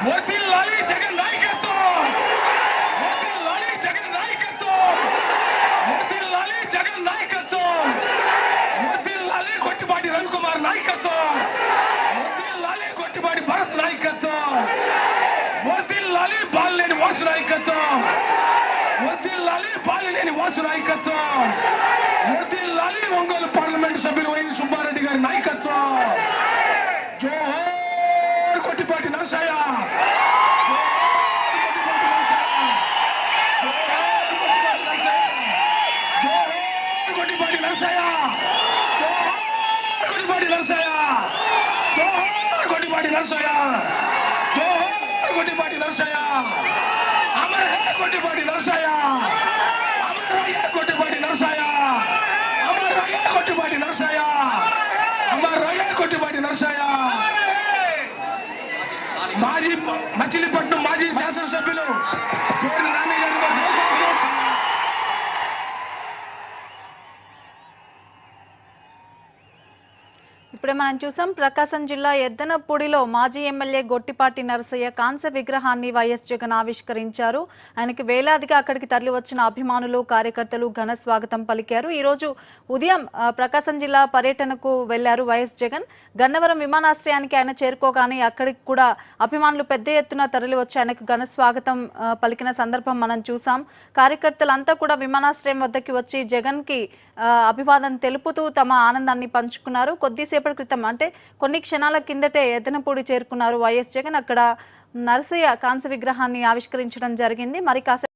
వర్ధిల్లాలి జగన్ నాయకత్వం, వర్ధిల్లాలి జగన్ నాయకత్వం, వర్ధిల్లాలి జగన్ నాయకత్వం, వర్ధిల్లాలి కొట్టిపాటి రవికుమార్ నాయకత్వం, వర్ధిల్లాలి కొట్టిపాటి భరత్ నాయకత్వం, వర్ధిల్లాలి బాలినేని వాసు నాయకత్వం, వర్ధిల్లాలి బాలినేని వాసు నాయకత్వం, వర్ధిల్లాలి ఒంగోలు పార్లమెంట్ సభ్యులు వైవి సుబ్బారెడ్డి గారి నాయకత్వం. జోహార్ కొట్టిపాటి నరసయ్య, జోహార్ కొట్టిపాటి నరసయ్య, జోహార్ కొట్టిపాటి నరసయ్య, జోహార్ కొట్టిపాటి నరసయ్య, జోహార్ కొట్టిపాటి నరసయ్య, అమర్ హే కొట్టిపాటి నరసయ్య, అమర్ రయ్య కొట్టిపాటి నరసయ్య, అమర్ రయ్య కొట్టిపాటి నరసయ్య, అమర్ రయ్య కొట్టిపాటి నరసయ్య. మాజీ మచిలీపట్నం మాజీ శాసనసభ్యులు పేరు నాని గారు ఇప్పుడే మనం చూసాం ప్రకాశం జిల్లా ఎద్దనపూడిలో మాజీ ఎమ్మెల్యే గొట్టిపాటి నరసయ్య కాంస్య విగ్రహాన్ని వైఎస్ జగన్ ఆవిష్కరించారు. ఆయనకి వేలాదిగా అక్కడికి తరలి వచ్చిన అభిమానులు కార్యకర్తలు ఘన స్వాగతం పలికారు. ఈ రోజు ఉదయం ప్రకాశం జిల్లా పర్యటనకు వెళ్లారు వైఎస్ జగన్. గన్నవరం విమానాశ్రయానికి ఆయన చేరుకోగానే అక్కడికి కూడా అభిమానులు పెద్ద ఎత్తున తరలి వచ్చి ఆయనకు ఘన స్వాగతం పలికిన సందర్భం మనం చూసాం. కార్యకర్తలంతా కూడా విమానాశ్రయం వద్దకి వచ్చి జగన్ కి అభివాదం తెలుపుతూ తమ ఆనందాన్ని పంచుకున్నారు. కొద్దిసేపటి క్రితం అంటే కొన్ని క్షణాల కిందటే ఎద్దనపూడి చేరుకున్నారు వైఎస్ జగన్. అక్కడ నరసయ్య కాంస్య విగ్రహాన్ని ఆవిష్కరించడం జరిగింది. మరి కాసేపు